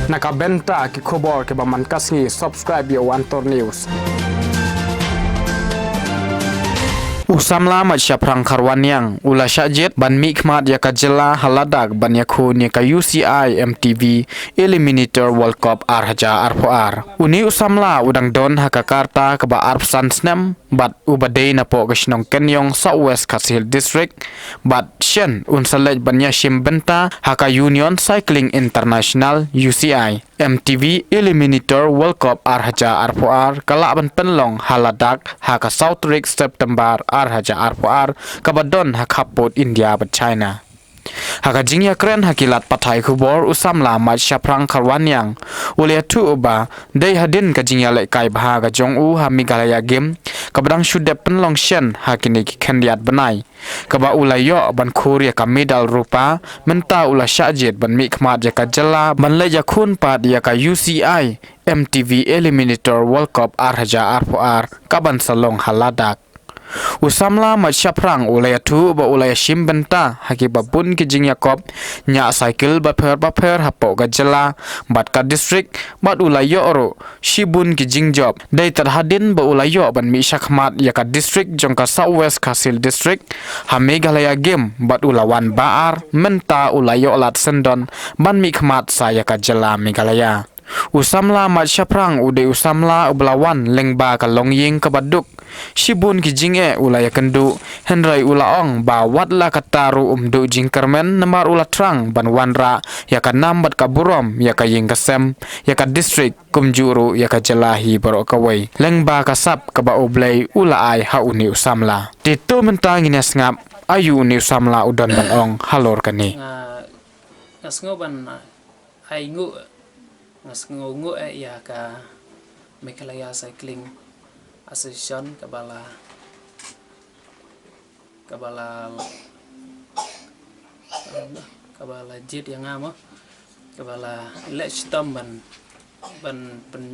Nakabenta ki khobor ke baman kasngi subscribe yo Antor News. Usamla mac prang kharwan yang ula syajet ban mikmat ya kajela haladak ban yakhu ni ka UCI MTV Eliminator World Cup arhaja arpoar. Uni usamla udang don hakakarta ka ba arpsan snam bat ubadei na po kasnong kenyong Southwest Kasil District bat shen unsalej ban ya shimbenta haka Union Cycling International UCI MTV Eliminator World Cup arhaja arpoar kalaban penlong haladak haka South Rig September arhaja arpoar kabadon hakapot India bat China. Haka jingya kren hakilat patai kubor usamla mat syaprang karwanyang ulia tu uba day hadin ka jingya lekai bahaga jong u ha migalaya game kabadang syude penlong shen hakini kendiat benai kaba ulayo ban kuria ka medal rupa menta ula syajid ban mikmat ya ka jela ban leja kun pat ya ka UCI MTV Eliminator World Cup arhaja arpoar kaban salong haladak. Usamla mat syaprang ulaya tu ba ulaya shimbenta haki babun ki jing Yakob nya cycle ba pher hapo gajela bat ka district bat ulayo oro shibun ki jing job dai terhadin ba ulayo ban mi syakmat ya ka district jongka Southwest Kasil District ha Meghalaya game bat ulawan baar menta ulayo lat sendon ban mi khmat saya ka jela Meghalaya. Usamla mat syaprang ude usamla ublawan lengba ka longying ka baduk shibun ki jinge ulaya kendu henrai ulaong ba watla kataru umdu jingkermen namar ula trang ban wanra ya ka nambat ka burom ya ka ying kasem ya ka district kumjuru ya ka jelahi barok kawai lengba ka sap ka ba oblay ula ai ha uni usamla titu mentang ines ngap ayu uni usamla udan ban ong halor kani ngasngoban ai ngu ngasngongu ya ka Meghalaya Cycling Association kabala jit yang ama kabala lech tom ban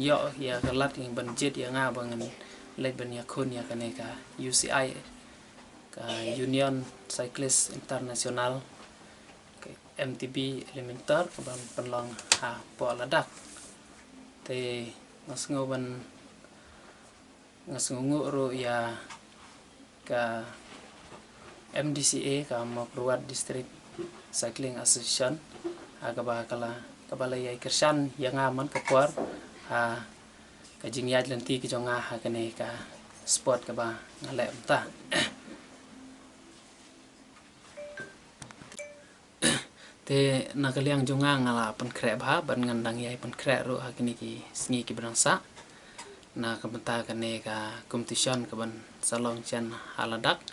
yo ya kalat yang ban jit yang abangan lech ban yakun ya kane ka UCI ka Union Cyclist International MTB Eliminator kaban penlong ha po ladak te ngasngongu ro ya ka MDCA ka Mokruat District Cycling Association agaba kabala ya kersan yang aman kekwar ha ka jingyad lanti ki jonga ha kane ka sport ka ba ngale ta te nakaliang jonga ngala pan krep ha ban ngandang yai pan krep ro ha kini ki sngi ki brangsa na kabenta kane ka competition kaban salong chen haladak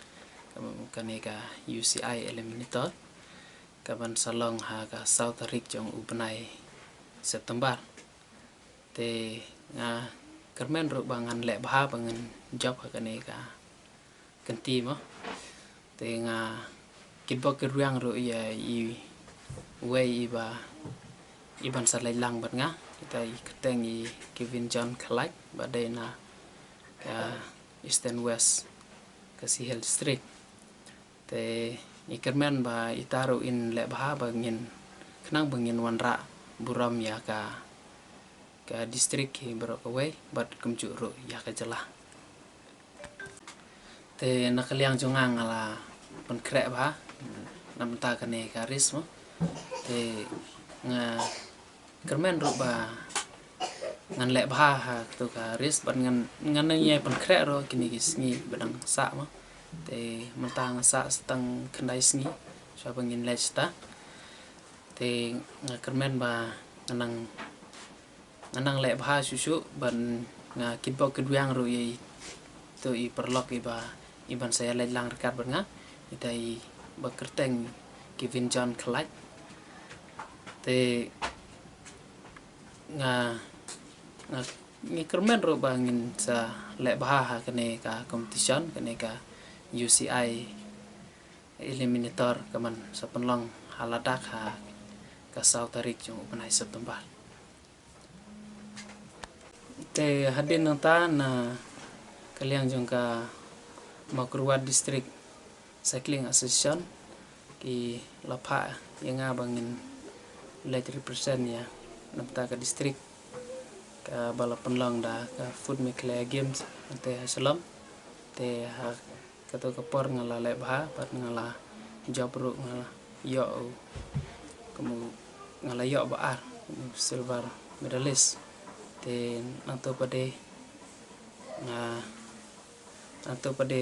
kane ka UCI Eliminator kaban salong ha ka South Rig jong ubnai September te nga kermen ro bangan le bha bangan job ha kane ka kanti mo te nga kibok keruang ro ya i way iban salai lang bat nga kita keteng i Kevin John Kalak badai na ka Eastern West Kasihel District te ikermen ba itaru in le bah bangin kenang bangin wanra buram ya ka district ki berok away bat kumjuru ya ka jelah te nakaliang jongang ala pon krek ba namta kane ka rismo te nga kermen ro ba ngan le bha ha tu ka ris ban ngan ye pan krek ro kini kisngi badang sa ma te mentang sa stang kendai sngi so bangin lesta te nga kermen ba nganang le bha susu ban nga kibo keduyang ro ye to i perlok iban saya le lang rekat ban nga itai ba kerteng Kevin John Kalak te nga ni kermen ro bangin sa le bah kane ka competition kane ka UCI Eliminator kaman sa penlong haladak ha ka South Rig jong upanai September te hadin nanta na kaliang jong ka Mokruat District Cycling Association ki lapha yang abangin let represent ya napta ka distrik ka balapan long da ka food mekle games te salam te ha kato kapor ngala le bha pat ngala job ru ngala yo kamu ngala yo ba silver medalist te nanto pade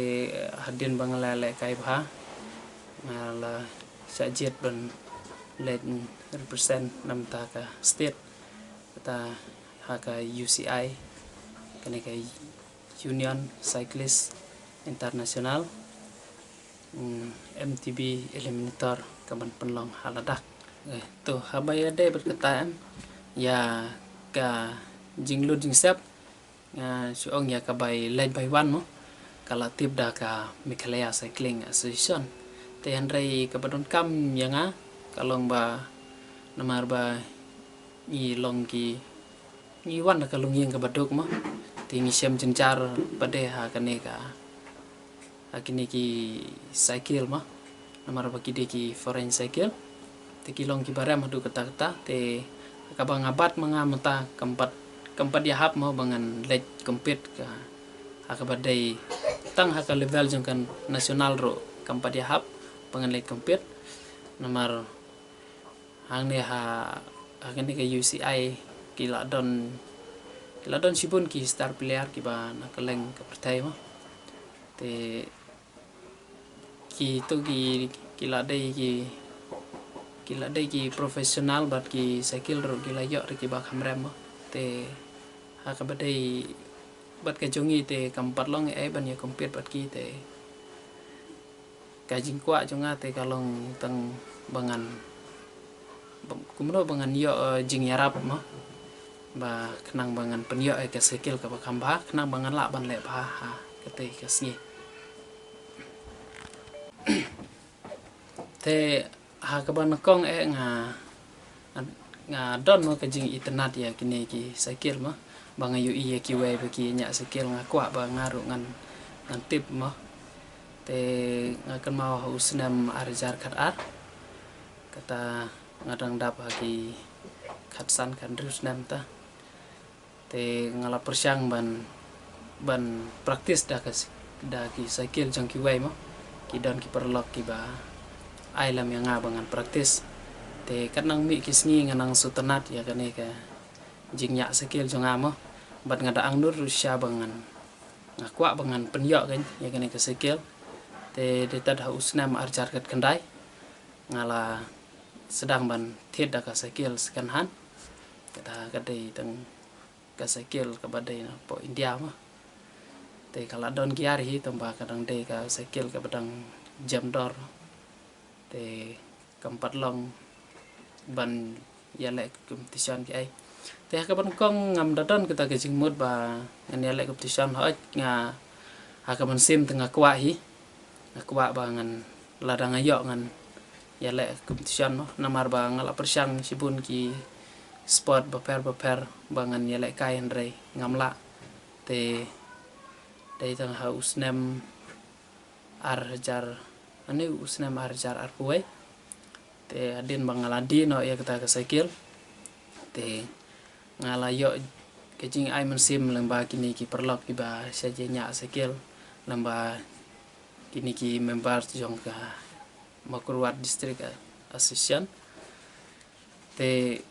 hadin bangala le kai bha ngala sajet ban let represent namta ka state ta haka UCI kene ka Union Cyclist International MTB Eliminator kaman penlong haladak tu habaya de berkataan ya ka jinglu jingsep suong ya ka by led by one mo kala tip da ka Mikhalaya Cycling Association te andrei ka badon kam yanga kalong ba namar ba i longki ni wan ka lunging ka badok mo te ni sem jencar bade ha kane ka akini ki cycle mo namar ba ki foreign cycle te kilong ki bare madu kata te kabang abat mga mata keempat ya hap mo bangan led compete ka hakabadai tang haka level jongkan nasional ro keempat ya hap bangan led compete namar hangne ha akini ka UCI kila don sibun ki star player ki ba nakaleng ka pertai mo te ki to ki kila dai ki profesional bat ki cycle ro kila yo ki ba khamrem mo te hakabadai bat ka jongi te kampat long ban ya compete bat ki te ka jingkwa jonga te kalong tang bangan kumno bangan yo jing yarap mo ba kenang bangan penyo ka cycle ka ba khamba kenang bangan la ban le ba ha kate ka sni te ha ka ban kong nga don mo ka jing internet ya kini ki cycle mo banga yu iya ki we ki nya cycle nga kwa ba ngaru ngan tip mo te nga kan mau usnam arjar khat kata ngadang dap hagi khatsan kan terus nam ta te ngala persyang ban praktis da ki cycle jang ki we mo ki don ki perlok ki ba ai lam yang bangan praktis te kanang mi kisngi nganang sutanat ya kane ka jingnya cycle jang mo bat ngada ang nur rusya bangan ngakwa bangan penyo kan ya kane ka cycle te detad ha usnam arjar kat kendai ngala sedang ban thiet da ka cycle sekanhan kata kadai tang ka cycle ka badai na po India mah te kala don giar hi tamba kadang de ka cycle ka badang jam dor te keempat long ban yale competition ki ai te ka ban kong ngam dadon kita ke jingmut ba ngan yale competition ho nga ha ka ban sim tengah kwa hi kwa ba ngan ladang ayo ngan yale competition no namar ba ngala persyang sibun ki sport baper bangan yale kain rei ngamla te dai tang ha usnem arjar ani usnem arjar arpuai te adin bangala di no ya kita ka cycle te ngala yo kejing ai mensim lamba kini ki perlok ki ba sajenya cycle lamba kini ki member jong ka Makurwat District Association te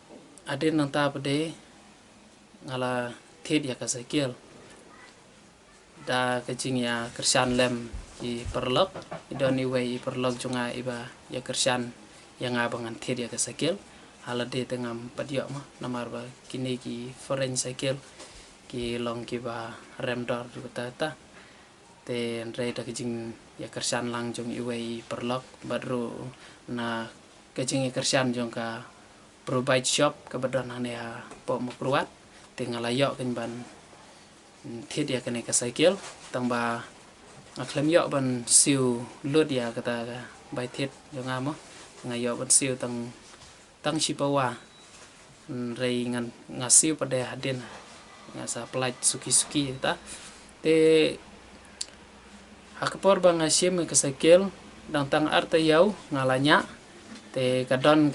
adin nang ta pade ngala thiet ya ka cycle da kejing ya kersan lem i perlok idoni we i perlok junga iba ya kersan yang abangan thiet ya ka cycle halade tengam padyo mah namar ba kini ki foreign cycle ki long ki ba remdor ta te rei da kejing ya kersan lang jong iwei perlok baru na kejing kersan jong ka provide shop ka badon hane ha po Makurwat tinggal ayo kan ban thiet ya kene ka cycle tamba aklem yo ban siu lut ya kata bai thiet jong amo ngayo ban siu tang sipawa rei ngan ngasiu pada hadin ngasa pelaj suki ta te hakapor bang asim ka cycle dang tang arta yau ngalanya te kadon